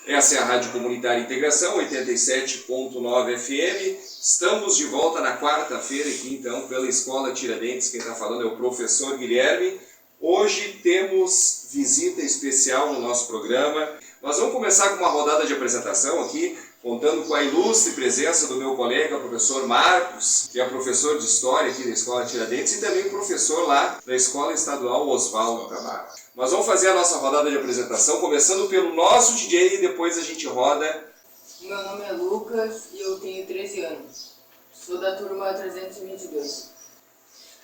Essa é a Rádio Comunitária Integração, 87.9 FM. Estamos de volta na quarta-feira aqui, então, pela Escola Tiradentes. Quem está falando é o professor Guilherme. Hoje temos visita especial no nosso programa. Nós vamos começar com uma rodada de apresentação aqui, contando com a ilustre presença do meu colega, professor Marcos, que é professor de História aqui da Escola Tiradentes e também professor lá da Escola Estadual Oswaldo Camargo. Nós vamos fazer a nossa rodada de apresentação, começando pelo nosso DJ e depois a gente roda. Meu nome é Lucas e eu tenho 13 anos. Sou da turma 322.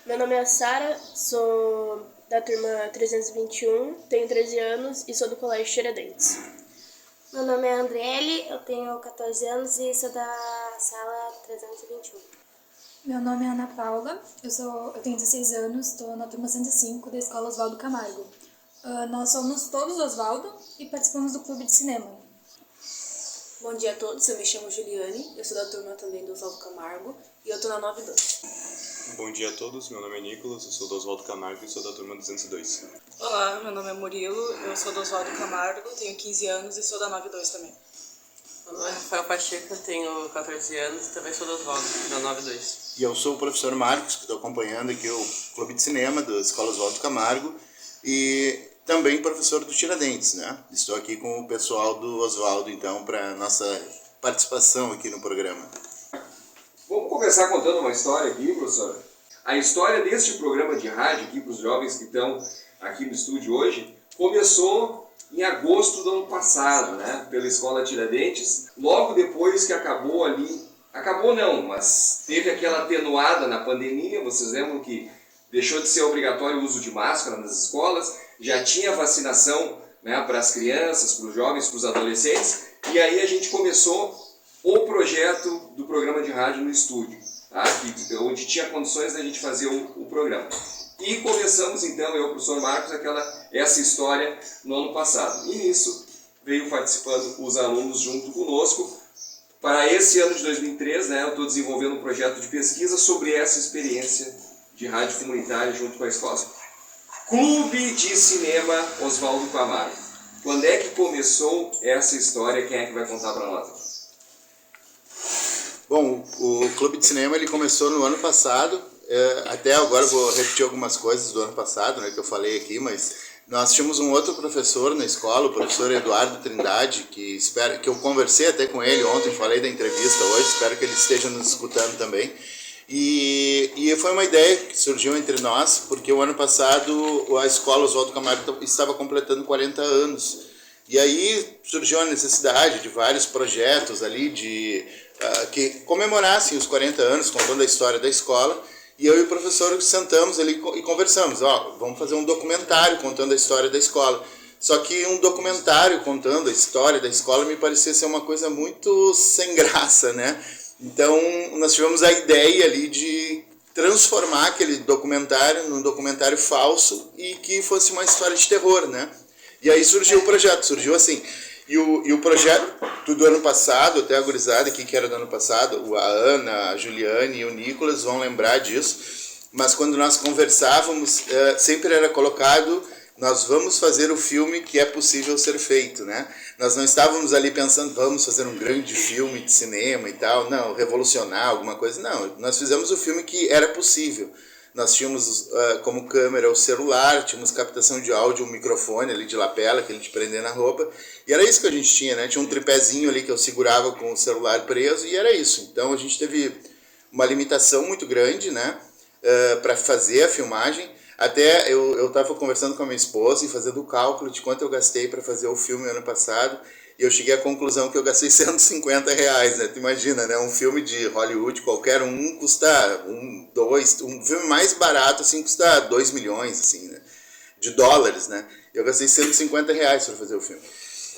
Meu nome é Sara, sou da turma 321, tenho 13 anos e sou do Colégio Tiradentes. Meu nome é Andriele, eu tenho 14 anos e sou da sala 321. Meu nome é Ana Paula, eu tenho 16 anos, estou na turma 105 da Escola Oswaldo Camargo. Nós somos todos Oswaldo e participamos do Clube de Cinema. Bom dia a todos, eu me chamo Juliane, eu sou da turma também do Oswaldo Camargo e eu estou na 92. Bom dia a todos, meu nome é Nicolas, eu sou do Oswaldo Camargo e sou da turma 202. Olá, meu nome é Murilo, eu sou do Oswaldo Camargo, tenho 15 anos e sou da 92 também. Meu nome é Rafael Pacheco, tenho 14 anos e também sou do Oswaldo, da 92. E eu sou o professor Marcos, que estou acompanhando aqui o Clube de Cinema da Escola Oswaldo Camargo e também professor do Tiradentes, né? Estou aqui com o pessoal do Oswaldo, então, para nossa participação aqui no programa. Vamos começar contando uma história aqui, professor. A história deste programa de rádio aqui para os jovens que estão aqui no estúdio hoje começou em agosto do ano passado, né? Pela Escola Tiradentes, logo depois que acabou ali, acabou não, mas teve aquela atenuada na pandemia. Vocês lembram que deixou de ser obrigatório o uso de máscara nas escolas, já tinha vacinação, né, para as crianças, para os jovens, para os adolescentes, e aí a gente começou o projeto do programa de rádio no estúdio, tá? Onde tinha condições da gente fazer o programa. E começamos então, eu e o professor Marcos, essa história no ano passado. E nisso veio participando os alunos junto conosco. Para esse ano de 2003, né, eu estou desenvolvendo um projeto de pesquisa sobre essa experiência de rádio comunitária junto com a escola. Clube de Cinema Oswaldo Camargo. Quando é que começou essa história? Quem é que vai contar para nós? Bom, o Clube de Cinema ele começou no ano passado. Até agora eu vou repetir algumas coisas do ano passado, né, que eu falei aqui, mas nós tínhamos um outro professor na escola, o professor Eduardo Trindade, que eu conversei até com ele ontem, falei da entrevista hoje, espero que ele esteja nos escutando também. E foi uma ideia que surgiu entre nós, porque o ano passado a Escola Oswaldo Camargo estava completando 40 anos. E aí surgiu a necessidade de vários projetos ali que comemorassem os 40 anos, contando a história da escola. E eu e o professor sentamos ali e conversamos. Vamos fazer um documentário contando a história da escola. Só que um documentário contando a história da escola me parecia ser uma coisa muito sem graça, né? Então, nós tivemos a ideia ali de transformar aquele documentário num documentário falso e que fosse uma história de terror, né? E aí surgiu o projeto, surgiu assim. E o projeto do ano passado, até a gurizada aqui que era do ano passado, a Ana, a Juliane e o Nicolas vão lembrar disso, mas quando nós conversávamos, sempre era colocado: nós vamos fazer o filme que é possível ser feito, né? Nós não estávamos ali pensando, vamos fazer um grande filme de cinema e tal, não, revolucionar alguma coisa, não. Nós fizemos o filme que era possível. Nós tínhamos como câmera o celular, tínhamos captação de áudio, um microfone ali de lapela, que a gente prendia na roupa, e era isso que a gente tinha, né? Tinha um tripézinho ali que eu segurava com o celular preso, e era isso. Então a gente teve uma limitação muito grande, né, para fazer a filmagem. Até eu estava conversando com a minha esposa e fazendo o cálculo de quanto eu gastei para fazer o filme ano passado, e eu cheguei à conclusão que eu gastei R$150, né? Tu imagina, né? Um filme de Hollywood, qualquer um, custa um filme mais barato, assim, custa 2 milhões, assim, né? De dólares, né? Eu gastei R$150 para fazer o filme.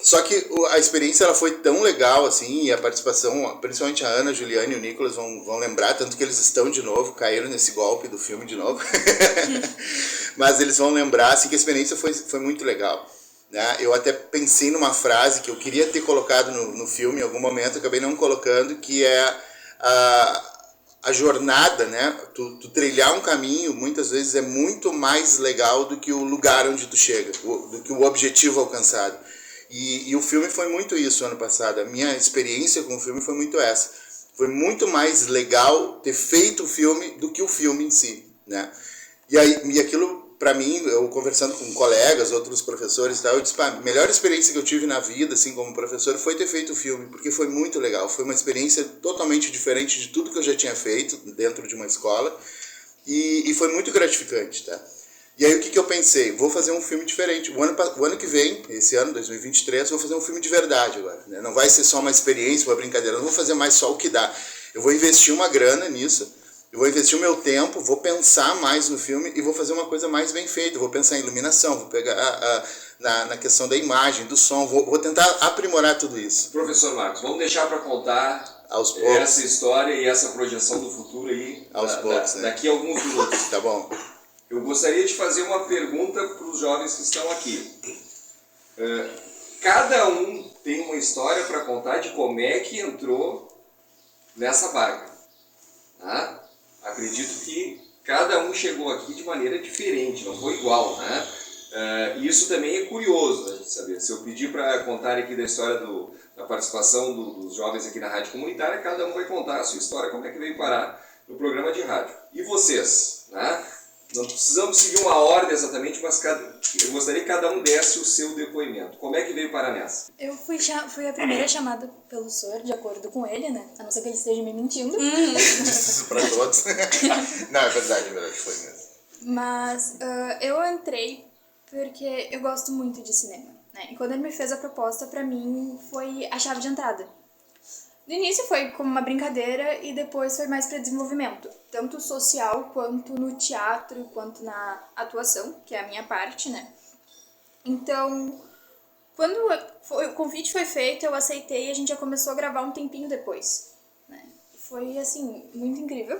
Só que a experiência ela foi tão legal, assim, e a participação, principalmente a Ana, a Juliane e o Nicolas vão lembrar, tanto que eles estão de novo, caíram nesse golpe do filme de novo. Mas eles vão lembrar, assim, que a experiência foi muito legal, né? Eu até pensei numa frase que eu queria ter colocado no filme em algum momento, acabei não colocando, que é a jornada, né? Tu trilhar um caminho, muitas vezes é muito mais legal do que o lugar onde tu chega, do que o objetivo alcançado. E o filme foi muito isso ano passado. A minha experiência com o filme foi muito essa. Foi muito mais legal ter feito o filme do que o filme em si, né? E aquilo, para mim, eu conversando com colegas, outros professores e tal, eu disse, pá, a melhor experiência que eu tive na vida, assim, como professor, foi ter feito o filme, porque foi muito legal. Foi uma experiência totalmente diferente de tudo que eu já tinha feito dentro de uma escola e foi muito gratificante, tá? E aí o que eu pensei? Vou fazer um filme diferente. O ano que vem, esse ano, 2023, vou fazer um filme de verdade agora, né? Não vai ser só uma experiência, uma brincadeira, não vou fazer mais só o que dá. Eu vou investir uma grana nisso, eu vou investir o meu tempo, vou pensar mais no filme e vou fazer uma coisa mais bem feita. Vou pensar em iluminação, vou pegar na questão da imagem, do som, vou tentar aprimorar tudo isso. Professor Marcos, vamos deixar para contar aos poucos essa história e essa projeção do futuro aí aos poucos, né? Daqui a alguns minutos. Tá bom. Eu gostaria de fazer uma pergunta para os jovens que estão aqui. Cada um tem uma história para contar de como é que entrou nessa barca. Tá? Acredito que cada um chegou aqui de maneira diferente, não foi igual. Né? Isso também é curioso, né, de saber. Se eu pedir para contar aqui da história da participação dos jovens aqui na Rádio Comunitária, cada um vai contar a sua história, como é que veio parar no programa de rádio. E vocês? Né? Não precisamos seguir uma ordem exatamente, mas eu gostaria que cada um desse o seu depoimento. Como é que veio parar nessa? Eu fui a primeira chamada pelo senhor, de acordo com ele, né? A não ser que ele esteja me mentindo. Isso pra todos. Não, é verdade, foi mesmo. Mas eu entrei porque eu gosto muito de cinema, né? E quando ele me fez a proposta, pra mim, foi a chave de entrada. No início foi como uma brincadeira e depois foi mais para desenvolvimento, tanto social quanto no teatro, quanto na atuação, que é a minha parte, né? Então, quando o convite foi feito, eu aceitei e a gente já começou a gravar um tempinho depois, né? Foi, assim, muito incrível,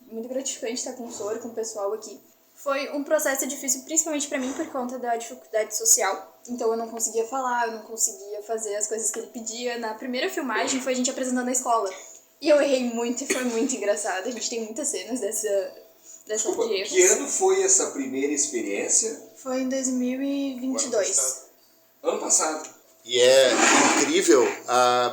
muito gratificante estar com o senhor, com o pessoal aqui. Foi um processo difícil, principalmente para mim, por conta da dificuldade social. Então eu não conseguia falar, eu não conseguia fazer as coisas que ele pedia. Na primeira filmagem foi a gente apresentando na escola. E eu errei muito e foi muito engraçado. A gente tem muitas cenas dessa Desculpa, de erros. que ano foi essa primeira experiência? Foi em 2022. Ano passado. E é incrível,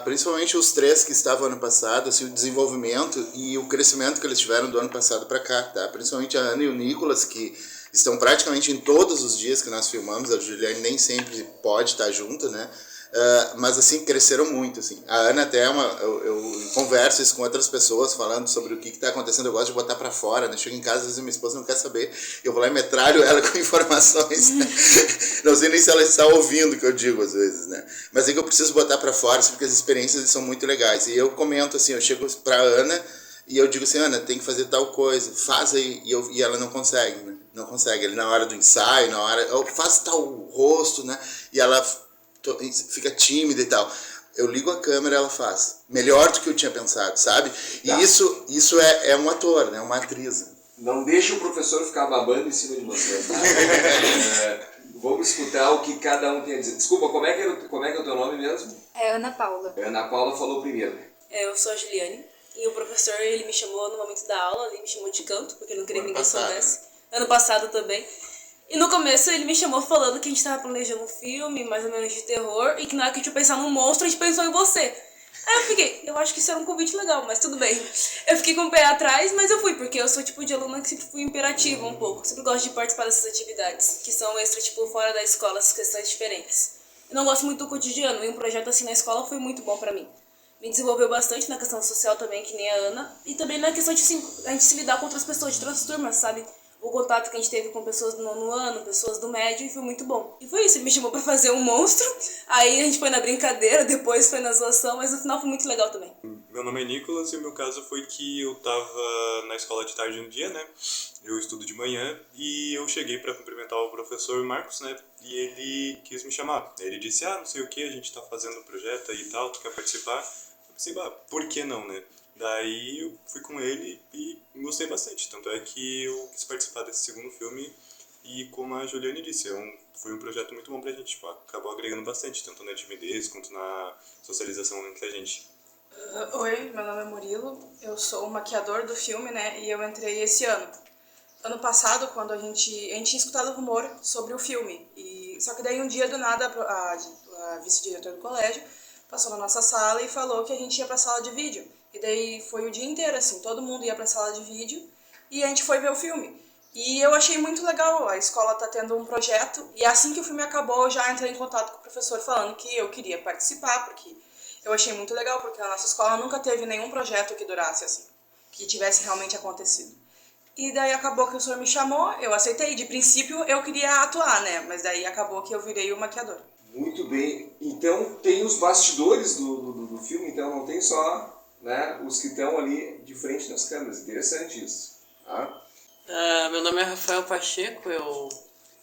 principalmente os três que estavam ano passado, assim, o desenvolvimento e o crescimento que eles tiveram do ano passado para cá, tá? Principalmente a Ana e o Nicolas, que estão praticamente em todos os dias que nós filmamos. A Juliane nem sempre pode estar junto, né? Mas assim, cresceram muito, assim. A Ana até eu converso isso com outras pessoas, falando sobre o que está acontecendo. Eu gosto de botar para fora, né? Chego em casa, às vezes minha esposa não quer saber, eu vou lá e metralho ela com informações, né? Não sei nem se ela está ouvindo o que eu digo às vezes, né? Mas é que eu preciso botar para fora, porque as experiências são muito legais. E eu comento assim, eu chego para Ana e eu digo assim, Ana, tem que fazer tal coisa, faz aí. E ela não consegue, né? Não consegue. Ele, na hora do ensaio, na hora, faz tal rosto, né? E ela fica tímida e tal. Eu ligo a câmera, ela faz. Melhor do que eu tinha pensado, sabe? E tá. Isso é um ator, né? Uma atriz. Não deixa o professor ficar babando em cima de você, tá? Vamos escutar o que cada um tem a dizer. Desculpa, como é que é o teu nome mesmo? É Ana Paula. Ana Paula falou primeiro. Eu sou a Juliane. E o professor, ele me chamou no momento da aula, ele me chamou de canto, porque ele não queria que ninguém soubesse. Ano passado também. E no começo ele me chamou falando que a gente tava planejando um filme, mais ou menos de terror, e que na hora que a gente pensar num monstro, a gente pensou em você. Aí eu fiquei, eu acho que isso era um convite legal, mas tudo bem. Eu fiquei com o pé atrás, mas eu fui, porque eu sou tipo de aluna que sempre fui imperativa um pouco. Sempre gosto de participar dessas atividades, que são extra, tipo, fora da escola, essas questões diferentes. Eu não gosto muito do cotidiano, e um projeto assim na escola foi muito bom pra mim. Me desenvolveu bastante na questão social também, que nem a Ana, e também na questão de a gente se lidar com outras pessoas de outras turmas, sabe? O contato que a gente teve com pessoas do 9º ano, pessoas do médio, e foi muito bom. E foi isso, ele me chamou pra fazer um monstro, aí a gente foi na brincadeira, depois foi na zoação, mas no final foi muito legal também. Meu nome é Nicolas e o meu caso foi que eu tava na escola de tarde no dia, né? Eu estudo de manhã e eu cheguei pra cumprimentar o professor Marcos, né? E ele quis me chamar. Ele disse, não sei o que, a gente tá fazendo um projeto aí e tal, tu quer participar? Eu pensei, por que não, né? Daí eu fui com ele e gostei bastante, tanto é que eu quis participar desse segundo filme e, como a Juliane disse, foi um projeto muito bom pra gente, tipo, acabou agregando bastante, tanto na timidez quanto na socialização entre a gente. Oi, meu nome é Murilo, eu sou o maquiador do filme, né, e eu entrei esse ano. Ano passado, quando a gente tinha escutado rumor sobre o filme, só que daí um dia do nada a a vice-diretora do colégio, passou na nossa sala e falou que a gente ia pra sala de vídeo. E daí foi o dia inteiro, assim, todo mundo ia pra sala de vídeo e a gente foi ver o filme. E eu achei muito legal, a escola tá tendo um projeto, e assim que o filme acabou, eu já entrei em contato com o professor falando que eu queria participar, porque eu achei muito legal, porque a nossa escola nunca teve nenhum projeto que durasse assim, que tivesse realmente acontecido. E daí acabou que o senhor me chamou, eu aceitei. De princípio eu queria atuar, né? Mas daí acabou que eu virei o maquiador. Muito bem. Então tem os bastidores do filme, então não tem só, né, os que estão ali de frente nas câmeras. Interessante isso. Tá? Meu nome é Rafael Pacheco, eu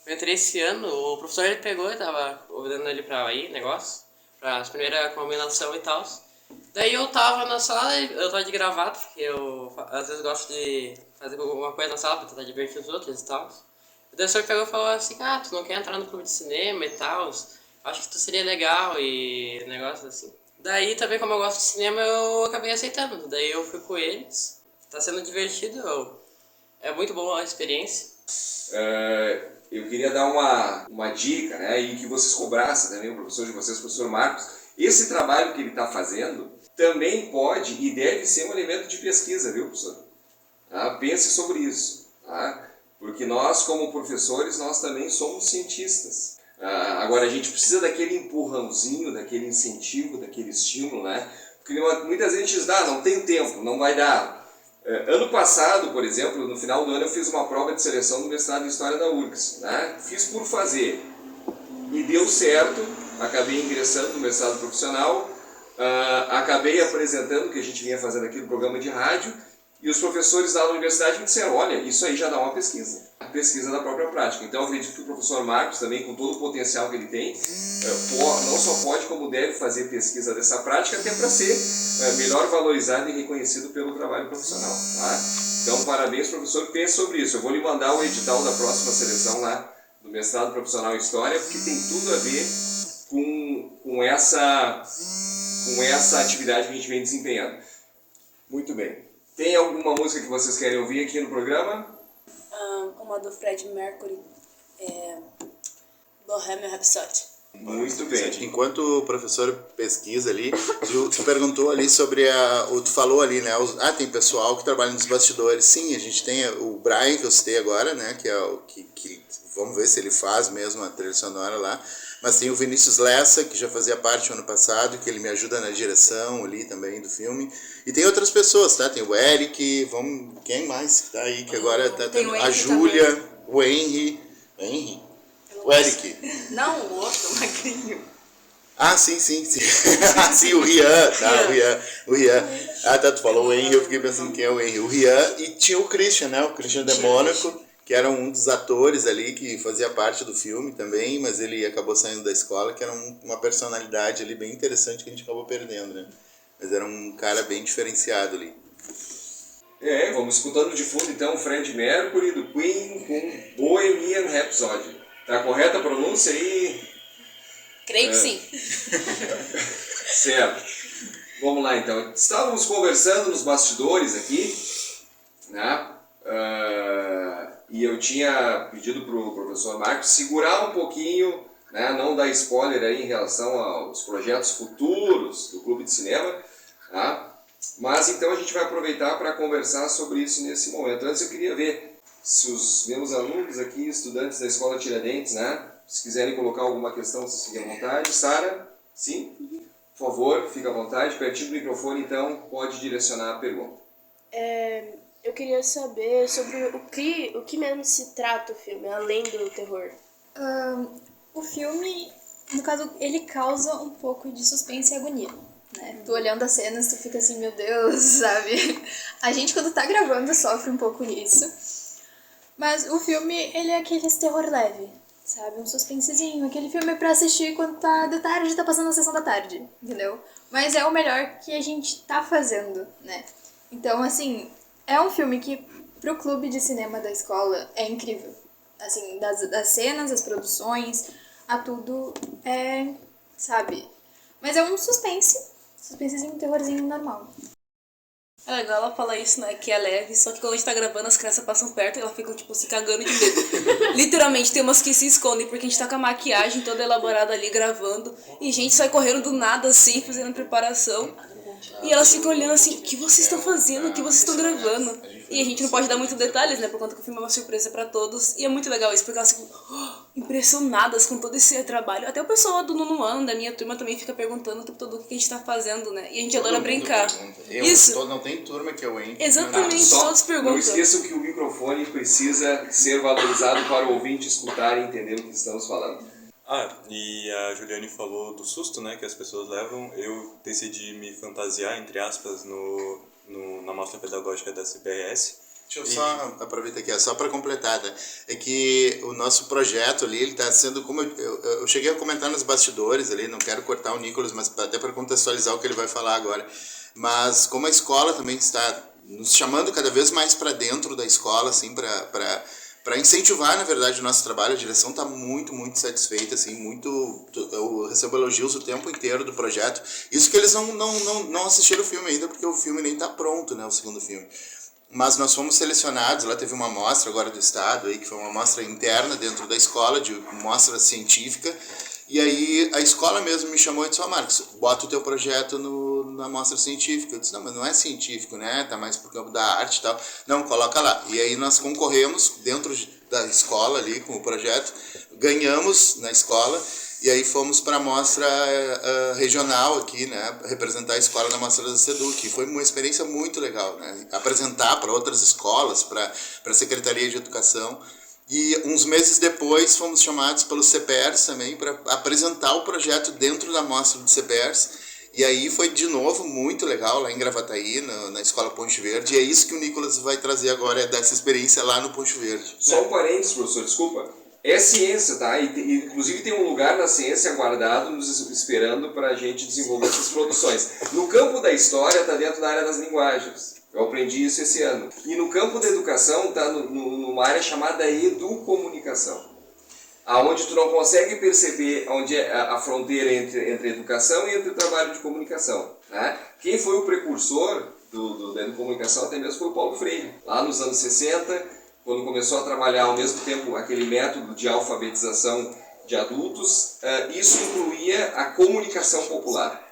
entrei esse ano, o professor ele pegou, eu tava convidando ele pra ir, negócio, pra primeira combinação e tal. Daí eu tava na sala, eu tava de gravata, porque eu às vezes gosto de fazer alguma coisa na sala pra tentar divertir os outros e tal. O professor pegou e falou assim, tu não quer entrar no clube de cinema e tal, acho que tu seria legal e negócio assim. Daí também, como eu gosto de cinema, eu acabei aceitando, daí eu fui com eles, tá sendo divertido, é muito boa a experiência. Eu queria dar uma dica, né, e que vocês cobrassem também, o professor de vocês, o professor Marcos. Esse trabalho que ele está fazendo também pode e deve ser um elemento de pesquisa, viu, professor? Pense sobre isso, tá? Porque nós, como professores, nós também somos cientistas. Agora, a gente precisa daquele empurrãozinho, daquele incentivo, daquele estímulo, né? Porque muitas vezes a gente diz, não tem tempo, não vai dar. Ano passado, por exemplo, no final do ano, eu fiz uma prova de seleção do mestrado em História da URGS, né? Fiz por fazer e deu certo, acabei ingressando no mestrado profissional, acabei apresentando o que a gente vinha fazendo aqui no programa de rádio, e os professores da universidade me disseram, olha, isso aí já dá uma pesquisa, a pesquisa da própria prática. Então eu acredito que o professor Marcos também, com todo o potencial que ele tem, não só pode como deve fazer pesquisa dessa prática, até para ser melhor valorizado e reconhecido pelo trabalho profissional. Tá? Então parabéns, professor, pense sobre isso. Eu vou lhe mandar o edital da próxima seleção lá do mestrado profissional em História, porque tem tudo a ver com essa atividade que a gente vem desempenhando. Muito bem. Tem alguma música que vocês querem ouvir aqui no programa? Uma do Freddie Mercury, Bohemian Rhapsody. Muito bem. Enquanto o professor pesquisa ali, tu perguntou ali sobre tu falou ali, né? Tem pessoal que trabalha nos bastidores. Sim, a gente tem o Brian, que eu citei agora, né? Que é o que vamos ver se ele faz mesmo a trilha sonora lá. Mas tem o Vinícius Lessa, que já fazia parte do ano passado, que ele me ajuda na direção ali também do filme. E tem outras pessoas, tá? Tem o Eric, quem mais que tá aí, que agora tá a Júlia, também. O Henry. O Eric. Não, o outro, o magrinho. Sim. Sim, o Rian, tá? O Rian. Tu falou o Henry, eu fiquei pensando quem é o Henry. O Rian, e tinha o Christian, né? O Christian de Mônaco, que era um dos atores ali que fazia parte do filme também, mas ele acabou saindo da escola, que era uma personalidade ali bem interessante que a gente acabou perdendo, né? Mas era um cara bem diferenciado ali. Vamos escutando de fundo então o Freddie Mercury do Queen com Bohemian Rhapsody. Tá correta a pronúncia aí? Creio que sim. Certo. Vamos lá então. Estávamos conversando nos bastidores aqui, né? E eu tinha pedido para o professor Marcos segurar um pouquinho, né, não dar spoiler aí em relação aos projetos futuros do Clube de Cinema, tá? Mas então a gente vai aproveitar para conversar sobre isso nesse momento. Antes eu queria ver se os meus alunos aqui, estudantes da Escola Tiradentes, né, se quiserem colocar alguma questão, vocês fiquem à vontade. Sara, sim? Por favor, fica à vontade, pertinho do microfone, então pode direcionar a pergunta. Eu queria saber sobre o que mesmo se trata o filme, além do terror. O filme, no caso, ele causa um pouco de suspense e agonia, né? Tu olhando as cenas, tu fica assim, meu Deus, sabe? A gente, quando tá gravando, sofre um pouco isso. Mas o filme, ele é aquele terror leve, sabe? Um suspensezinho, aquele filme pra assistir quando tá de tarde, tá passando a sessão da tarde, entendeu? Mas é o melhor que a gente tá fazendo, né? Então, assim, é um filme que, pro clube de cinema da escola, é incrível. Assim, das cenas, as produções, a tudo sabe? Mas é um suspensezinho, um terrorzinho normal. É legal ela falar isso, né? Que é leve, só que quando a gente tá gravando, as crianças passam perto e elas ficam, tipo, se cagando de medo. Literalmente, tem umas que se escondem porque a gente tá com a maquiagem toda elaborada ali, gravando. E gente sai correndo do nada, assim, fazendo preparação. E elas ficam olhando assim, o que vocês estão fazendo? O que vocês estão gravando? E a gente não pode dar muitos detalhes, né? Por conta que o filme é uma surpresa pra todos. E é muito legal isso, porque elas ficam impressionadas com todo esse trabalho. Até o pessoal do nono ano, da minha turma, também fica perguntando o tempo todo o que a gente tá fazendo, né? E a gente adora brincar. Isso. Não tem turma que eu entro. Exatamente, todos perguntam. Não esqueçam que o microfone precisa ser valorizado para o ouvinte escutar e entender o que estamos falando. E a Juliane falou do susto, né, que as pessoas levam. Eu decidi me fantasiar, entre aspas, na mostra pedagógica da CPRS. Deixa eu só aproveitar aqui, só para completar, né? É que o nosso projeto ali, ele está sendo, como eu cheguei a comentar nos bastidores ali, não quero cortar o Nicolas, mas até para contextualizar o que ele vai falar agora. Mas como a escola também está nos chamando cada vez mais para dentro da escola, assim, para incentivar, na verdade, o nosso trabalho, a direção está muito, muito satisfeita, assim, eu recebo elogios o tempo inteiro do projeto. Isso que eles não assistiram o filme ainda, porque o filme nem está pronto, né, o segundo filme. Mas nós fomos selecionados, lá teve uma mostra agora do estado, aí, que foi uma mostra interna dentro da escola, de mostra científica, e aí a escola mesmo me chamou e disse, Marcos, bota o teu projeto na mostra científica. Eu disse, não, mas não é científico, né, tá mais pro campo da arte e tal. Não, coloca lá. E aí nós concorremos dentro da escola ali com o projeto, ganhamos na escola, e aí fomos para a mostra regional aqui, né, representar a escola na mostra da SEDU, que foi uma experiência muito legal, né, apresentar para outras escolas, para a Secretaria de Educação. E uns meses depois fomos chamados pelo CPERS também para apresentar o projeto dentro da mostra do CPERS. E aí foi de novo muito legal lá em Gravataí, na Escola Ponte Verde. E é isso que o Nicolas vai trazer agora, dessa experiência lá no Ponte Verde. Só um parênteses, professor, desculpa. É ciência, tá? E, inclusive tem um lugar na ciência guardado, nos esperando para a gente desenvolver essas produções. No campo da história está dentro da área das linguagens. Eu aprendi isso esse ano. E no campo da educação está numa área chamada educomunicação, aonde tu não consegue perceber onde é a fronteira entre educação e entre o trabalho de comunicação, né? Quem foi o precursor da educomunicação até mesmo foi o Paulo Freire, lá nos anos 60, quando começou a trabalhar ao mesmo tempo aquele método de alfabetização de adultos. Isso incluía a comunicação popular,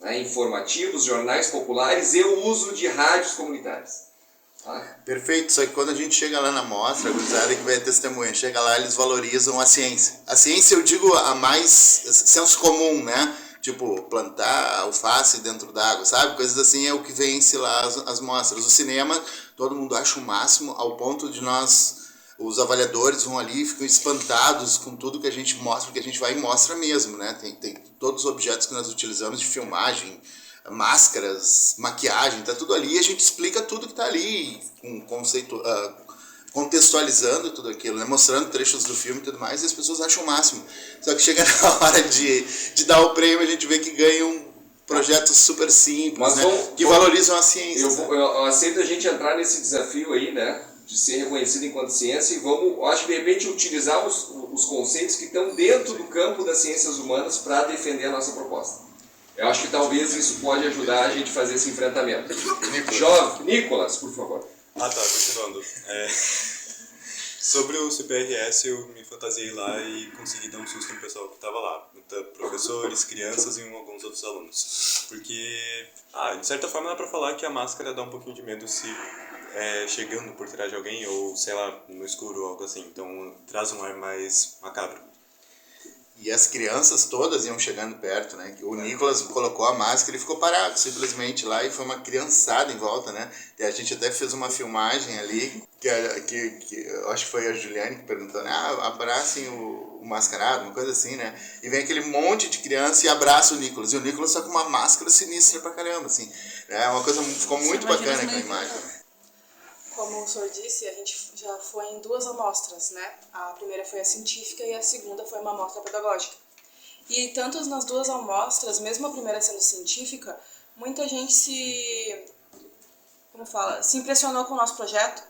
né? Informativos, jornais populares e o uso de rádios comunitárias. Perfeito, só que quando a gente chega lá na mostra, a gurizada que vai testemunha, chega lá, eles valorizam a ciência. A ciência, eu digo, a mais senso comum, né? Tipo, plantar alface dentro d'água, sabe? Coisas assim é o que vence lá as mostras. O cinema, todo mundo acha o máximo, ao ponto de os avaliadores vão ali e ficam espantados com tudo que a gente mostra, porque a gente vai e mostra mesmo, né? Tem todos os objetos que nós utilizamos de filmagem, máscaras, maquiagem, tá tudo ali, e a gente explica tudo que tá ali, contextualizando tudo aquilo, né? Mostrando trechos do filme e tudo mais, e as pessoas acham o máximo. Só que chega na hora de dar o prêmio, a gente vê que ganham projetos super simples, né? Que valorizam a ciência. Eu aceito a gente entrar nesse desafio aí, né? De ser reconhecido enquanto ciência, e vamos, acho que de repente, utilizar os conceitos que estão dentro do campo das ciências humanas para defender a nossa proposta. Eu acho que talvez isso pode ajudar a gente a fazer esse enfrentamento. Nicolas, por favor. Continuando. Sobre o CPRS, eu me fantasiei lá e consegui dar um susto no pessoal que estava lá. Professores, crianças e alguns outros alunos. Porque, de certa forma, dá para falar que a máscara dá um pouquinho de medo se chegando por trás de alguém ou, sei lá, no escuro ou algo assim. Então, traz um ar mais macabro. E as crianças todas iam chegando perto, né? O Nicolas colocou a máscara e ficou parado simplesmente lá, e foi uma criançada em volta, né? E a gente até fez uma filmagem ali, que eu acho que foi a Juliane que perguntou, né? Abracem o mascarado, uma coisa assim, né? E vem aquele monte de criança e abraça o Nicolas. E o Nicolas só com uma máscara sinistra pra caramba, assim. É uma coisa, ficou muito bacana aquela imagem. Como o senhor disse, a gente já foi em 2 amostras, né? A primeira foi a científica e a segunda foi uma amostra pedagógica. E tanto nas 2 amostras, mesmo a primeira sendo científica, muita gente se impressionou com o nosso projeto,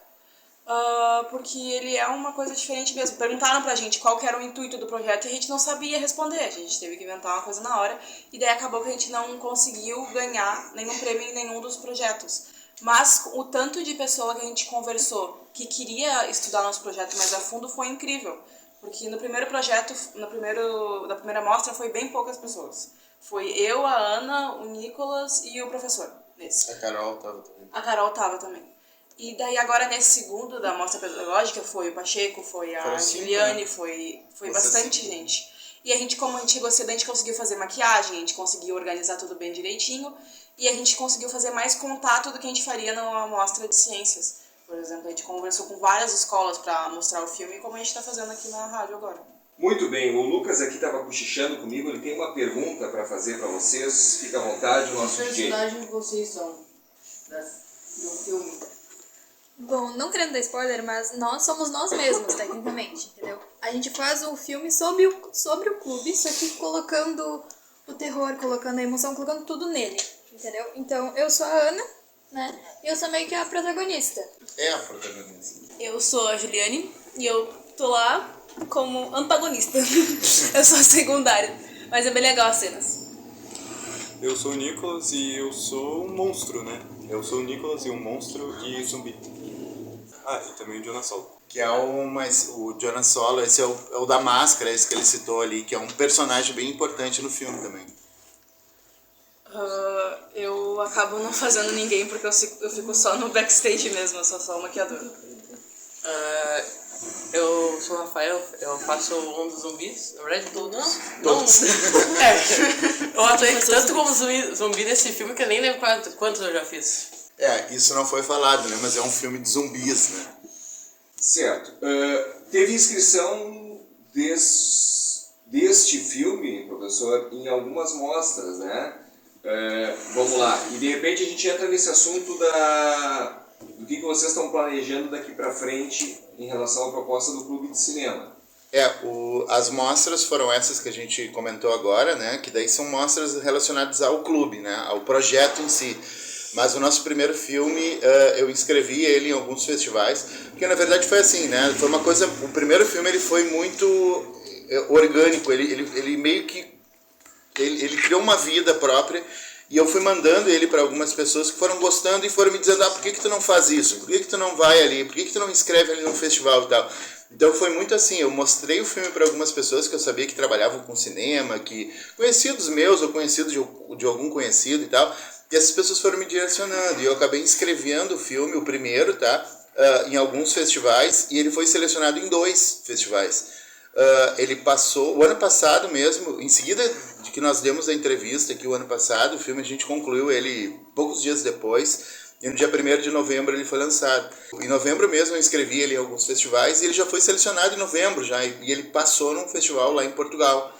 porque ele é uma coisa diferente mesmo. Perguntaram pra gente qual que era o intuito do projeto e a gente não sabia responder. A gente teve que inventar uma coisa na hora, e daí acabou que a gente não conseguiu ganhar nenhum prêmio em nenhum dos projetos. Mas o tanto de pessoa que a gente conversou que queria estudar nosso projeto mais a fundo foi incrível. Porque no primeiro projeto, na primeira mostra, foi bem poucas pessoas. Foi eu, a Ana, o Nicolas e o professor. Nesse. A Carol tava também. A Carol tava também. E daí agora nesse segundo da mostra pedagógica foi o Pacheco, foi a Juliane, né? foi bastante gente. E a gente, como a gente chegou cedo, a gente conseguiu fazer maquiagem, a gente conseguiu organizar tudo bem direitinho e a gente conseguiu fazer mais contato do que a gente faria numa mostra de ciências. Por exemplo, a gente conversou com várias escolas para mostrar o filme, como a gente está fazendo aqui na rádio agora. Muito bem, o Lucas aqui estava cochichando comigo, ele tem uma pergunta para fazer para vocês, fica à vontade, o nosso Que DJ. personagem vocês são do filme? Bom, não querendo dar spoiler, mas nós somos nós mesmos, tecnicamente, entendeu? A gente faz um filme sobre o clube, só que colocando o terror, colocando a emoção, colocando tudo nele, entendeu? Então, eu sou a Ana, né? E eu sou meio que a protagonista. É a protagonista. Eu sou a Juliane e eu tô lá como antagonista. Eu sou a secundária, mas é bem legal as cenas. Eu sou o Nicolas e eu sou um monstro, né? Eu sou o Nicolas e um monstro e zumbi. Ah, e também o Jonas Solo. Que é o Jonas Solo, esse é o da máscara, esse que ele citou ali, que é um personagem bem importante no filme também. Eu acabo não fazendo ninguém porque eu fico só no backstage mesmo, eu sou só o maquiador. Eu sou o Rafael, eu faço um dos zumbis, na verdade todos. Todos. Eu atuei tanto como zumbi nesse filme que eu nem lembro quantos eu já fiz. Isso não foi falado, né? Mas é um filme de zumbis, né? Certo. Teve inscrição deste filme, professor, em algumas mostras, né? Vamos lá. E de repente a gente entra nesse assunto do que vocês estão planejando daqui para frente em relação à proposta do Clube de Cinema. As mostras foram essas que a gente comentou agora, né? Que daí são mostras relacionadas ao clube, né? Ao projeto em si. Mas o nosso primeiro filme, eu inscrevi ele em alguns festivais, porque na verdade foi assim, né? Foi uma coisa, o primeiro filme ele foi muito orgânico, ele meio que, ele criou uma vida própria, e eu fui mandando ele para algumas pessoas que foram gostando e foram me dizendo, por que tu não faz isso? Por que tu não vai ali? Por que tu não inscreve ali num festival e tal? Então foi muito assim, eu mostrei o filme para algumas pessoas que eu sabia que trabalhavam com cinema, que conhecidos meus ou conhecidos de algum conhecido e tal, e essas pessoas foram me direcionando, e eu acabei inscrevendo o filme, o primeiro, em alguns festivais, e ele foi selecionado em 2 festivais. Ele passou, o ano passado mesmo, em seguida de que nós demos a entrevista aqui o ano passado, o filme a gente concluiu ele poucos dias depois, e no dia 1º de novembro ele foi lançado. Em novembro mesmo eu inscrevi ele em alguns festivais, e ele já foi selecionado em novembro, e ele passou num festival lá em Portugal.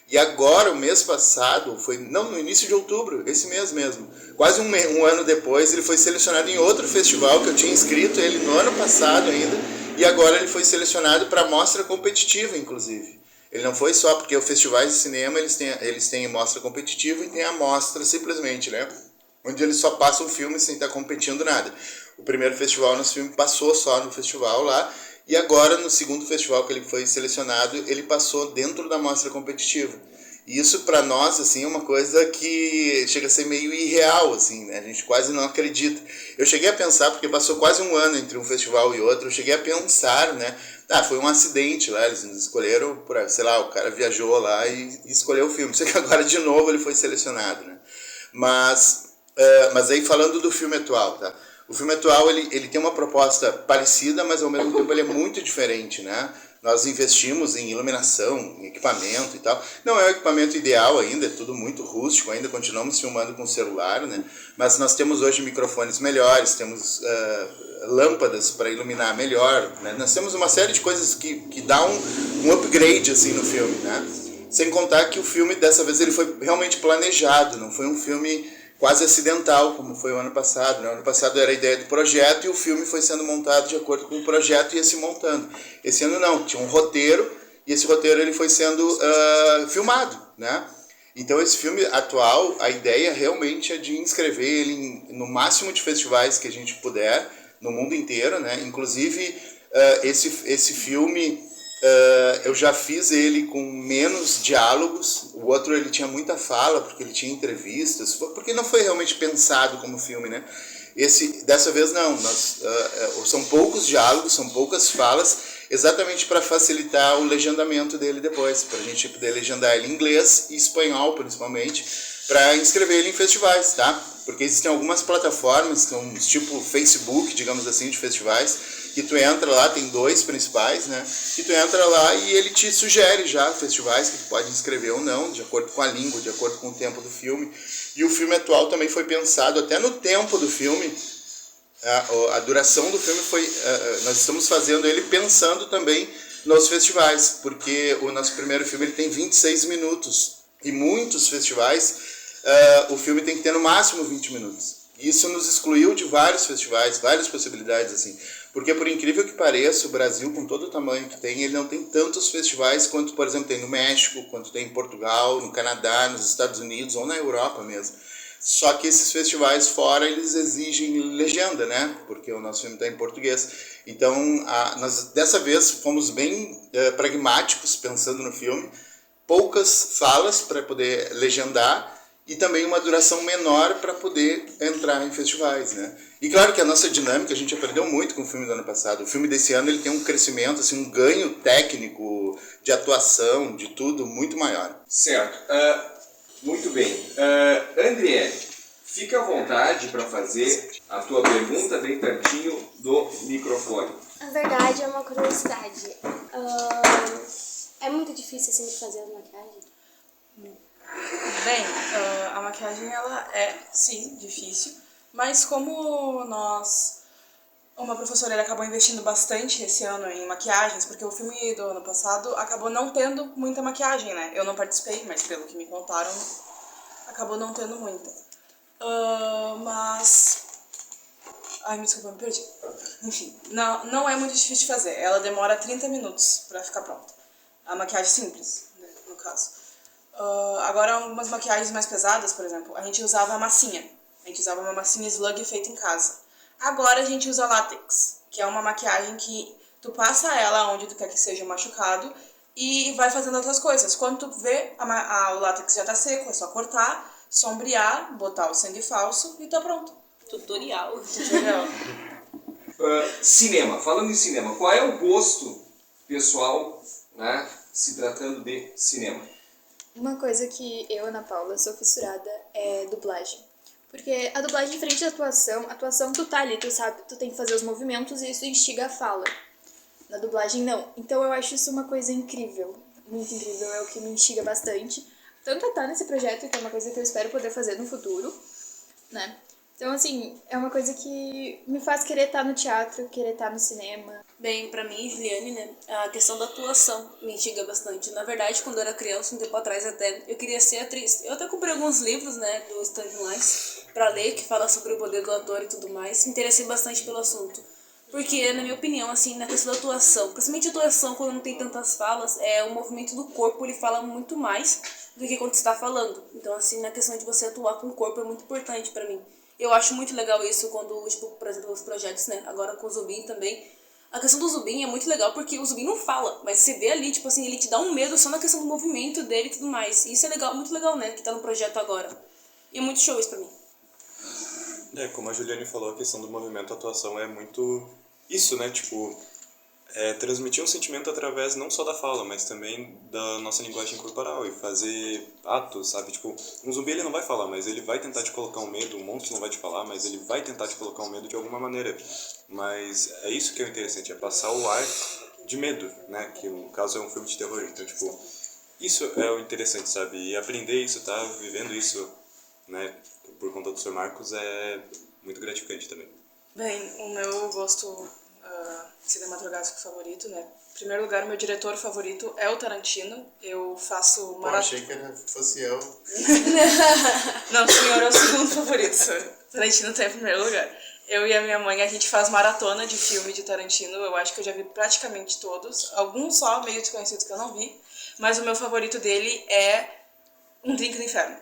E agora, o mês passado, no início de outubro, esse mês mesmo, quase um ano depois, ele foi selecionado em outro festival que eu tinha inscrito ele no ano passado ainda, e agora ele foi selecionado para mostra competitiva, inclusive. Ele não foi só porque os festivais de cinema, eles têm mostra competitiva e tem a mostra simplesmente, né? Onde eles só passam o filme sem estar competindo nada. O primeiro festival, nosso filme passou só no festival lá, e agora, no segundo festival que ele foi selecionado, ele passou dentro da mostra competitiva. E isso, para nós, assim, é uma coisa que chega a ser meio irreal, assim, né? A gente quase não acredita. Eu cheguei a pensar, porque passou quase um ano entre um festival e outro, eu cheguei a pensar, né? Foi um acidente lá, eles nos escolheram, sei lá, o cara viajou lá e escolheu o filme. Só que agora, de novo, ele foi selecionado, né? Mas aí, falando do filme atual, tá? O filme atual, ele tem uma proposta parecida, mas ao mesmo tempo ele é muito diferente, né? Nós investimos em iluminação, em equipamento e tal. Não é o equipamento ideal ainda, é tudo muito rústico, ainda continuamos filmando com celular, né? Mas nós temos hoje microfones melhores, temos lâmpadas para iluminar melhor, né? Nós temos uma série de coisas que dá um upgrade assim, no filme, né? Sem contar que o filme, dessa vez, ele foi realmente planejado, não foi um filme quase acidental, como foi o ano passado. No ano passado era a ideia do projeto e o filme foi sendo montado de acordo com o projeto e ia se montando. Esse ano não, tinha um roteiro e esse roteiro ele foi sendo filmado, né? Então esse filme atual, a ideia realmente é de inscrever ele no máximo de festivais que a gente puder, no mundo inteiro, né? Inclusive esse filme eu já fiz ele com menos diálogos, o outro ele tinha muita fala, porque ele tinha entrevistas, porque não foi realmente pensado como filme, né? Dessa vez não, são poucos diálogos, são poucas falas, exatamente para facilitar o legendamento dele depois, para a gente poder legendar ele em inglês e espanhol, principalmente, para inscrever ele em festivais, tá? Porque existem algumas plataformas, são tipo Facebook, digamos assim, de festivais, que tu entra lá, tem 2 principais, né? Que tu entra lá e ele te sugere já festivais que tu pode inscrever ou não, de acordo com a língua, de acordo com o tempo do filme. E o filme atual também foi pensado até no tempo do filme. A duração do filme foi... nós estamos fazendo ele pensando também nos festivais, porque o nosso primeiro filme ele tem 26 minutos. E muitos festivais, o filme tem que ter no máximo 20 minutos. Isso nos excluiu de vários festivais, várias possibilidades, assim. Porque, por incrível que pareça, o Brasil, com todo o tamanho que tem, ele não tem tantos festivais quanto, por exemplo, tem no México, quanto tem em Portugal, no Canadá, nos Estados Unidos ou na Europa mesmo. Só que esses festivais fora, eles exigem legenda, né? Porque o nosso filme está em português. Então, nós dessa vez fomos bem pragmáticos pensando no filme. Poucas falas para poder legendar e também uma duração menor para poder entrar em festivais, né? E claro que a nossa dinâmica, a gente aprendeu muito com o filme do ano passado. O filme desse ano ele tem um crescimento, assim, um ganho técnico, de atuação, de tudo, muito maior. Certo. Muito bem. Andriele, fica à vontade para fazer a tua pergunta bem pertinho do microfone. Na verdade, é uma curiosidade. É muito difícil assim de fazer a maquiagem? Bem, a maquiagem ela é, sim, difícil, mas como uma professora ela acabou investindo bastante esse ano em maquiagens, porque o filme do ano passado acabou não tendo muita maquiagem, né? Eu não participei, mas pelo que me contaram, acabou não tendo muita. Mas... Ai, me desculpa, me perdi. Enfim, não é muito difícil de fazer. Ela demora 30 minutos pra ficar pronta. A maquiagem simples, né, no caso. Agora, algumas maquiagens mais pesadas, por exemplo, a gente usava a massinha. A gente usava uma massinha slug feita em casa. Agora a gente usa látex, que é uma maquiagem que tu passa ela onde tu quer que seja machucado e vai fazendo outras coisas. Quando tu vê, o látex já tá seco, é só cortar, sombrear, botar o sangue falso e tá pronto. Tutorial. Cinema. Falando em cinema, qual é o gosto pessoal, né, se tratando de cinema? Uma coisa que eu, Ana Paula, sou fissurada é dublagem. Porque a dublagem, diferente da atuação tu tá ali, tu sabe, tu tem que fazer os movimentos e isso instiga a fala. Na dublagem, não. Então eu acho isso uma coisa incrível, muito incrível, é o que me instiga bastante. Tanto a estar nesse projeto, que é uma coisa que eu espero poder fazer no futuro, né? Então, assim, é uma coisa que me faz querer estar no teatro, querer estar no cinema. Bem, pra mim, Juliane, né, a questão da atuação me instiga bastante. Na verdade, quando eu era criança, um tempo atrás até, eu queria ser atriz. Eu até comprei alguns livros, né, do Stan Lines pra ler, que fala sobre o poder do ator e tudo mais. Me interessei bastante pelo assunto. Porque, na minha opinião, assim, na questão da atuação, principalmente a atuação, quando não tem tantas falas, o movimento do corpo, ele fala muito mais do que quando você tá falando. Então, assim, na questão de você atuar com o corpo é muito importante pra mim. Eu acho muito legal isso quando, tipo, por exemplo, os projetos, né, agora com o Zubin também. A questão do Zubin é muito legal porque o Zubin não fala, mas você vê ali, tipo assim, ele te dá um medo só na questão do movimento dele e tudo mais. E isso é legal, muito legal, né, que tá no projeto agora. E é muito show isso pra mim. Como a Juliane falou, a questão do movimento, a atuação é muito isso, né, tipo, transmitir um sentimento através não só da fala, mas também da nossa linguagem corporal e fazer atos, sabe? Tipo, um zumbi ele não vai falar, mas ele vai tentar te colocar um medo, um monstro não vai te falar, mas ele vai tentar te colocar um medo de alguma maneira. Mas é isso que é o interessante, é passar o ar de medo, né? Que no caso é um filme de terror, então, tipo, isso é o interessante, sabe? E aprender isso, tá vivendo isso, né, por conta do Sr. Marcos é muito gratificante também. Bem, o meu gosto cinematográfico favorito, né? Em primeiro lugar, o meu diretor favorito é o Tarantino. Eu faço maratona. Achei que fosse eu. Não, o senhor é o segundo favorito. Tarantino tá em primeiro lugar. Eu e a minha mãe, a gente faz maratona de filme de Tarantino. Eu acho que eu já vi praticamente todos. Alguns só, meio desconhecidos que eu não vi. Mas o meu favorito dele é Um Drink no Inferno.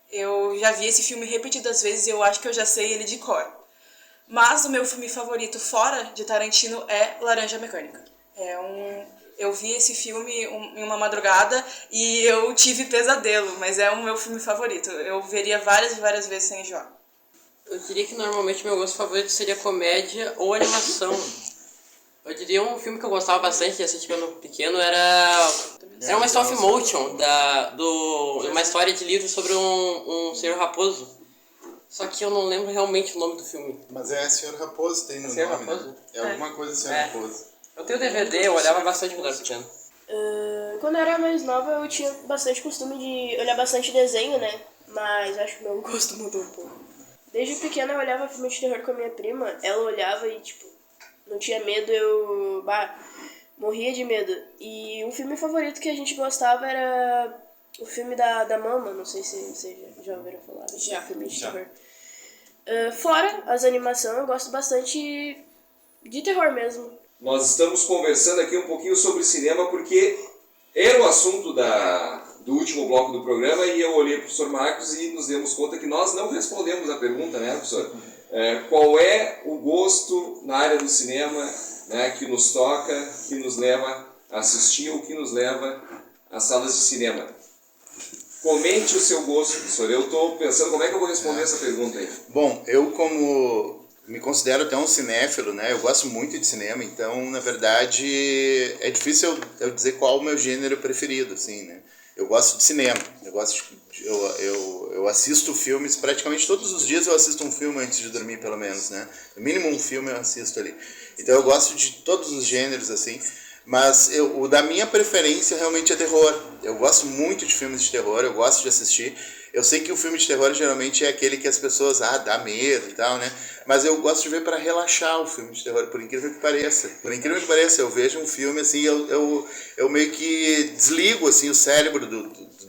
Eu já vi esse filme repetidas vezes e eu acho que eu já sei ele de cor. Mas o meu filme favorito fora de Tarantino é Laranja Mecânica. Eu vi esse filme em uma madrugada e eu tive pesadelo, mas é o meu filme favorito. Eu veria várias e várias vezes sem enjoar. Eu diria que normalmente meu gosto favorito seria comédia ou animação. Eu diria um filme que eu gostava bastante de assistir quando pequeno era uma stop motion, uma história de livro sobre um senhor raposo. Só que eu não lembro realmente o nome do filme. Mas é Senhor Raposo, tem no Senhor nome, Raposo? né? É alguma coisa Senhor Raposo. Eu tenho DVD, eu olhava bastante quando era pequeno. Quando eu era mais nova, eu tinha bastante costume de olhar bastante desenho, né? Mas acho que meu gosto mudou um pouco. Desde pequena eu olhava filme de terror com a minha prima, ela olhava e, tipo, não tinha medo, eu morria de medo. E um filme favorito que a gente gostava era o filme da Mama, não sei se vocês já ouviram falar desse filme de terror. Fora as animações, eu gosto bastante de terror mesmo. Nós estamos conversando aqui um pouquinho sobre cinema porque era o assunto do último bloco do programa e eu olhei para o professor Marcos e nos demos conta que nós não respondemos a pergunta, né, professor? Qual é o gosto na área do cinema, né, que nos toca, que nos leva a assistir ou que nos leva às salas de cinema? Comente o seu gosto, professor. Eu estou pensando como é que eu vou responder essa pergunta aí. Bom, eu como me considero até um cinéfilo, né? Eu gosto muito de cinema, então, na verdade, é difícil eu dizer qual o meu gênero preferido, assim, né? Eu gosto de cinema, eu assisto filmes praticamente todos os dias, eu assisto um filme antes de dormir, pelo menos, né? No mínimo um filme eu assisto ali. Então eu gosto de todos os gêneros, assim, mas o da minha preferência realmente é terror. Eu gosto muito de filmes de terror, eu gosto de assistir. Eu sei que o filme de terror geralmente é aquele que as pessoas, dá medo e tal, né? Mas eu gosto de ver para relaxar o filme de terror, por incrível que pareça. Por incrível que pareça, eu vejo um filme assim, eu meio que desligo assim, o cérebro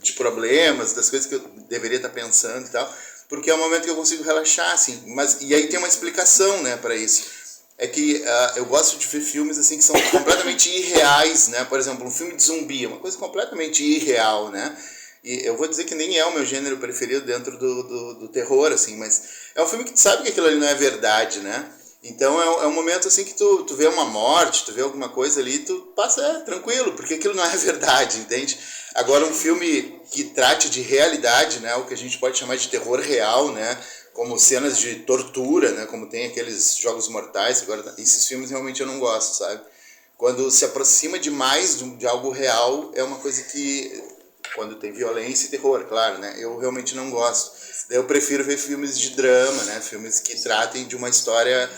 de problemas, das coisas que eu deveria estar pensando e tal, porque é um momento que eu consigo relaxar, assim. E aí tem uma explicação, né, para isso. É que eu gosto de ver filmes assim que são completamente irreais, né? Por exemplo, um filme de zumbi, é uma coisa completamente irreal, né? E eu vou dizer que nem é o meu gênero preferido dentro do terror, assim, mas é um filme que tu sabe que aquilo ali não é verdade, né? Então é um momento assim que tu vê uma morte, tu vê alguma coisa ali, tu passa tranquilo, porque aquilo não é verdade, entende? Agora um filme que trate de realidade, né, o que a gente pode chamar de terror real, né, como cenas de tortura, né, como tem aqueles Jogos Mortais, agora esses filmes realmente eu não gosto, sabe? Quando se aproxima demais de algo real, é uma coisa que, quando tem violência e terror, claro, né, eu realmente não gosto. Daí eu prefiro ver filmes de drama, né, filmes que tratem de uma história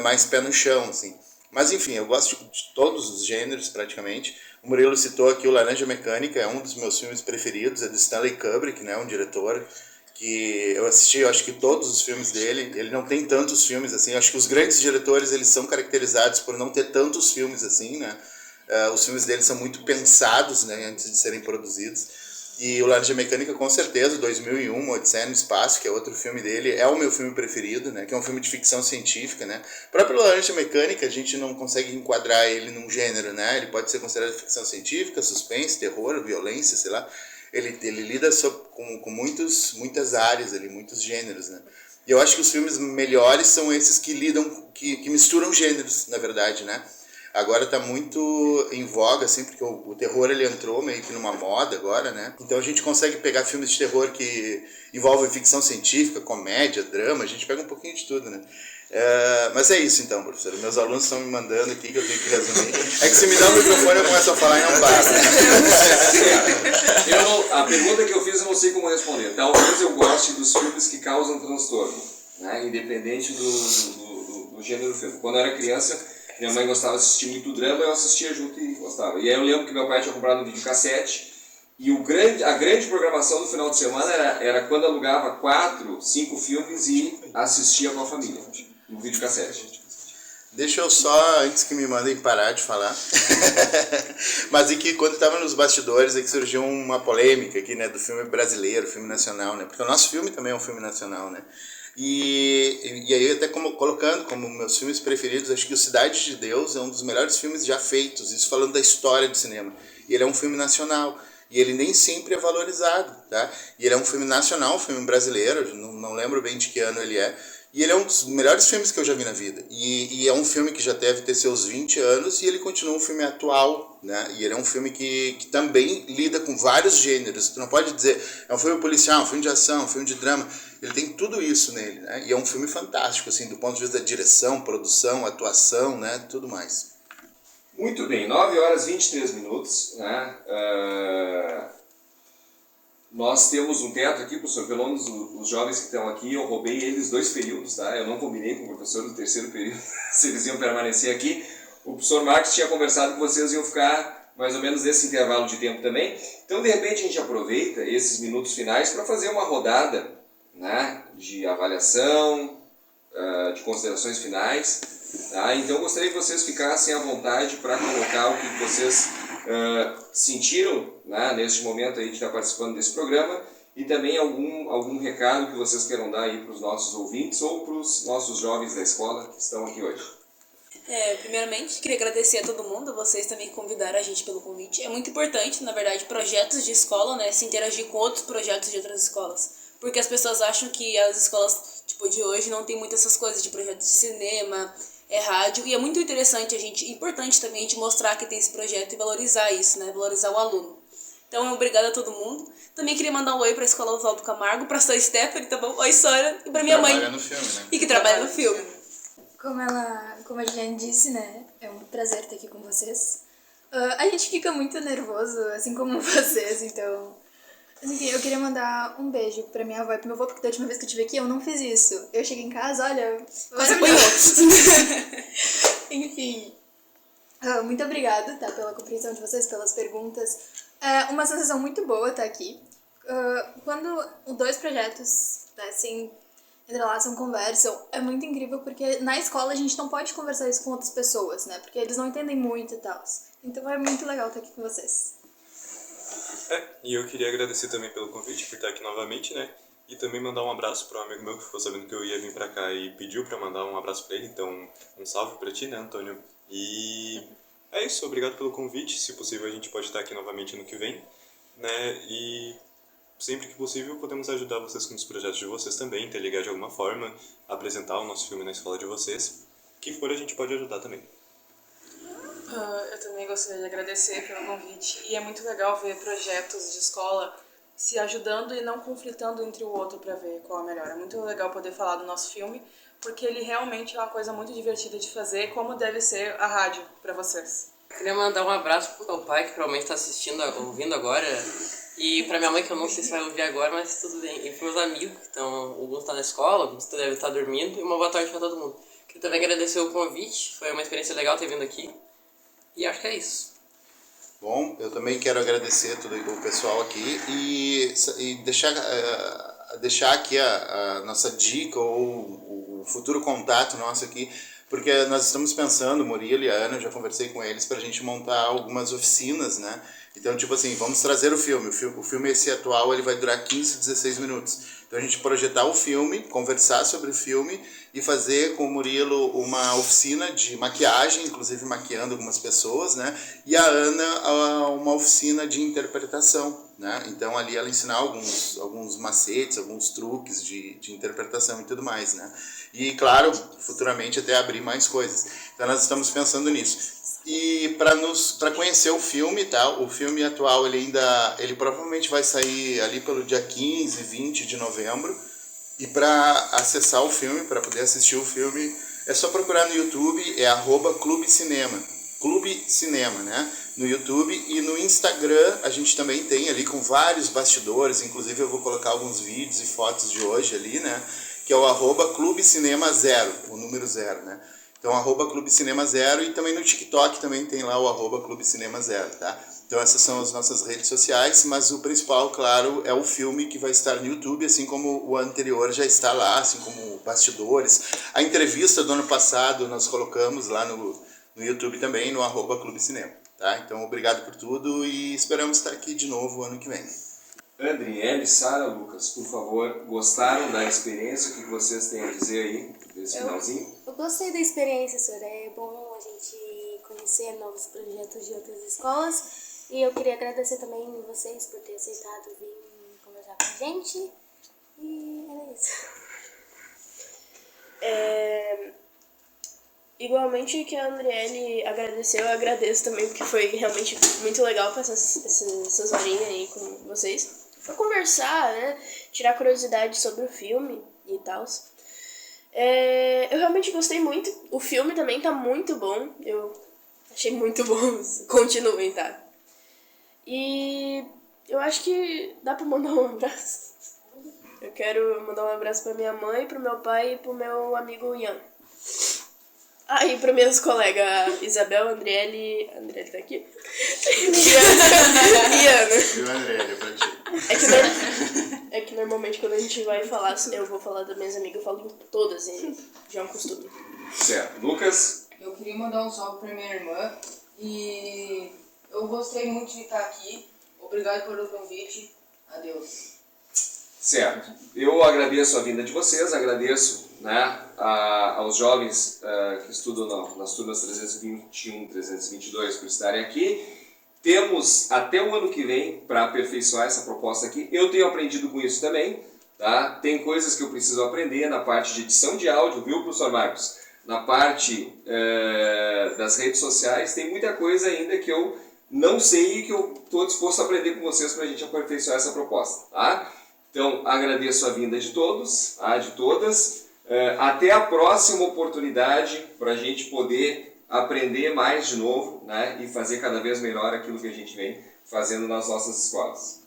mais pé no chão, assim. Mas enfim, eu gosto de todos os gêneros praticamente. O Murilo citou aqui o Laranja Mecânica, é um dos meus filmes preferidos, é do Stanley Kubrick, né, um diretor que eu assisti, eu acho que todos os filmes dele. Ele não tem tantos filmes assim, eu acho que os grandes diretores eles são caracterizados por não ter tantos filmes assim, né. Os filmes dele são muito pensados, né, antes de serem produzidos. E o Laranja Mecânica, com certeza, 2001, Odisseia no Espaço, que é outro filme dele, é o meu filme preferido, né? Que é um filme de ficção científica, né? O próprio Laranja Mecânica, a gente não consegue enquadrar ele num gênero, né? Ele pode ser considerado ficção científica, suspense, terror, violência, sei lá. Ele lida com muitas áreas ali, muitos gêneros, né? E eu acho que os filmes melhores são esses que que misturam gêneros, na verdade, né? Agora tá muito em voga, assim, porque o terror ele entrou meio que numa moda agora, né? Então a gente consegue pegar filmes de terror que envolvem ficção científica, comédia, drama, a gente pega um pouquinho de tudo, né? Mas é isso então, professor. Meus alunos estão me mandando aqui que eu tenho que resumir. É que se me dá o microfone eu começo a falar e não para, né? A pergunta que eu fiz eu não sei como responder. Talvez eu goste dos filmes que causam transtorno, né? Independente do gênero do filme. Quando eu era criança, minha mãe gostava de assistir muito drama, eu assistia junto e gostava. E aí eu lembro que meu pai tinha comprado um videocassete e a grande programação do final de semana era quando alugava 4, 5 filmes e assistia com a família no videocassete. Deixa eu só, antes que me mandem parar de falar, mas é que quando estava nos bastidores é que surgiu uma polêmica aqui, né, do filme brasileiro, filme nacional, né, porque o nosso filme também é um filme nacional, né. E aí até colocando como meus filmes preferidos, acho que o Cidade de Deus é um dos melhores filmes já feitos, isso falando da história do cinema. E ele é um filme nacional, e ele nem sempre é valorizado, tá? E ele é um filme nacional, um filme brasileiro, não lembro bem de que ano ele é, E ele é um dos melhores filmes que eu já vi na vida. E é um filme que já deve ter seus 20 anos e ele continua um filme atual, né? E ele é um filme que também lida com vários gêneros. Tu não pode dizer, é um filme policial, um filme de ação, um filme de drama. Ele tem tudo isso nele, né? E é um filme fantástico, assim, do ponto de vista da direção, produção, atuação, né? Tudo mais. Muito bem, 9 horas e 23 minutos, né? Nós temos um teto aqui, professor, pelo menos os jovens que estão aqui, eu roubei eles 2 períodos, tá? Eu não combinei com o professor do 3º período se eles iam permanecer aqui. O professor Marcos tinha conversado com vocês, iam ficar mais ou menos nesse intervalo de tempo também. Então, de repente, a gente aproveita esses minutos finais para fazer uma rodada, né, de avaliação, de considerações finais. Tá? Então, eu gostaria que vocês ficassem à vontade para colocar o que vocês sentiram, né, neste momento aí de estar participando desse programa e também algum recado que vocês queiram dar aí para os nossos ouvintes ou para os nossos jovens da escola que estão aqui hoje. Primeiramente, queria agradecer a todo mundo, vocês também convidaram a gente pelo convite. É muito importante, na verdade, projetos de escola, né, se interagir com outros projetos de outras escolas. Porque as pessoas acham que as escolas de hoje não tem muitas essas coisas de projetos de cinema, rádio, e é muito importante também a gente mostrar que tem esse projeto e valorizar isso, né, valorizar o aluno. Então, obrigada a todo mundo. Também queria mandar um oi para a Escola Oswaldo Camargo, para a Sra. Stephanie, tá bom? Oi, Sora, e para minha mãe. No filme, né? E que trabalha no filme. Como a Juliane disse, né, é um prazer estar aqui com vocês. A gente fica muito nervoso, assim como vocês, então... Enfim, eu queria mandar um beijo pra minha avó e pro meu avô, porque da última vez que eu estive aqui eu não fiz isso. Eu cheguei em casa, olha... Enfim, muito obrigada, tá, pela compreensão de vocês, pelas perguntas. É uma sensação muito boa estar aqui. Quando os 2 projetos, né, assim, entrelaçam, conversam, é muito incrível, porque na escola a gente não pode conversar isso com outras pessoas, né, porque eles não entendem muito e tal. Então é muito legal estar aqui com vocês. E eu queria agradecer também pelo convite, por estar aqui novamente, né? E também mandar um abraço para um amigo meu que ficou sabendo que eu ia vir para cá e pediu para mandar um abraço para ele. Então, um salve para ti, né, Antônio? E é isso, obrigado pelo convite. Se possível, a gente pode estar aqui novamente no que vem, né? E sempre que possível, podemos ajudar vocês com os projetos de vocês também, interligar de alguma forma, apresentar o nosso filme na escola de vocês. O que for, a gente pode ajudar também. Eu também gostaria de agradecer pelo convite. E é muito legal ver projetos de escola se ajudando e não conflitando entre o outro para ver qual é o melhor. É muito legal poder falar do nosso filme, porque ele realmente é uma coisa muito divertida de fazer, como deve ser a rádio para vocês. Eu queria mandar um abraço pro meu pai, que provavelmente está ouvindo agora. E pra minha mãe, que eu não sei se vai ouvir agora, mas tudo bem. E pros meus amigos, que estão... Alguns estão na escola, alguns devem estar dormindo. E uma boa tarde pra todo mundo. Queria também agradecer o convite. Foi uma experiência legal ter vindo aqui. E acho que é isso. Bom, eu também quero agradecer todo o pessoal aqui e deixar aqui a nossa dica ou o futuro contato nosso aqui, porque nós estamos pensando, o Murilo e a Ana, eu já conversei com eles, para a gente montar algumas oficinas, né? Então, tipo assim, vamos trazer o filme. O filme esse atual, ele vai durar 15, 16 minutos. Então, a gente projetar o filme, conversar sobre o filme e fazer com o Murilo uma oficina de maquiagem, inclusive maquiando algumas pessoas, né? E a Ana uma oficina de interpretação, né? Então, ali ela ensinar alguns macetes, alguns truques de interpretação e tudo mais, né? E, claro, futuramente até abrir mais coisas. Então, nós estamos pensando nisso. E para conhecer o filme, tá? O filme atual ele provavelmente vai sair ali pelo dia 15, 20 de novembro. E para acessar o filme, para poder assistir o filme, é só procurar no YouTube, é @Clube Cinema. Clube Cinema, né? No YouTube e no Instagram a gente também tem ali com vários bastidores, inclusive eu vou colocar alguns vídeos e fotos de hoje ali, né? Que é o @Clube Cinema 0, o número 0, né? Então, @Clube Cinema 0 e também no TikTok também tem lá o @Clube Cinema 0, tá? Então, essas são as nossas redes sociais, mas o principal, claro, é o filme que vai estar no YouTube, assim como o anterior já está lá, assim como bastidores. A entrevista do ano passado nós colocamos lá no YouTube também, no @Clube Cinema, tá? Então, obrigado por tudo e esperamos estar aqui de novo ano que vem. Adriele, Sara, Lucas, por favor, gostaram da experiência? O que vocês têm a dizer aí desse finalzinho? Eu gostei da experiência, senhor. É bom a gente conhecer novos projetos de outras escolas. E eu queria agradecer também vocês por ter aceitado vir conversar com a gente. E era isso. igualmente que a Andriele agradeceu, eu agradeço também, porque foi realmente muito legal passar essas horinhas aí com vocês. Foi conversar, né? Tirar curiosidade sobre o filme e tal. Eu realmente gostei muito. O filme também tá muito bom. Eu achei muito bom. Continuem, tá? E eu acho que dá pra mandar um abraço. Eu quero mandar um abraço pra minha mãe, pro meu pai e pro meu amigo Ian. Ah, e para meus colegas Isabel, Andriele tá aqui? E Ana. E o Andriele, pra ti. É que normalmente quando a gente vai falar, eu vou falar das minhas amigas, eu falo em todas, e já é um costume. Certo. Lucas? Eu queria mandar um salve pra minha irmã e eu gostei muito de estar aqui. Obrigado pelo convite. Adeus. Certo. Eu agradeço a vinda de vocês, agradeço, né, aos jovens que estudam nas turmas 321, 322 por estarem aqui. Temos até o ano que vem para aperfeiçoar essa proposta aqui. Eu tenho aprendido com isso também, tá? Tem coisas que eu preciso aprender na parte de edição de áudio, viu, professor Marcos? Na parte das redes sociais, tem muita coisa ainda que eu não sei e que eu estou disposto a aprender com vocês para a gente aperfeiçoar essa proposta, tá? Então, agradeço a vinda de todos, de todas. Até a próxima oportunidade para a gente poder aprender mais de novo, né, e fazer cada vez melhor aquilo que a gente vem fazendo nas nossas escolas.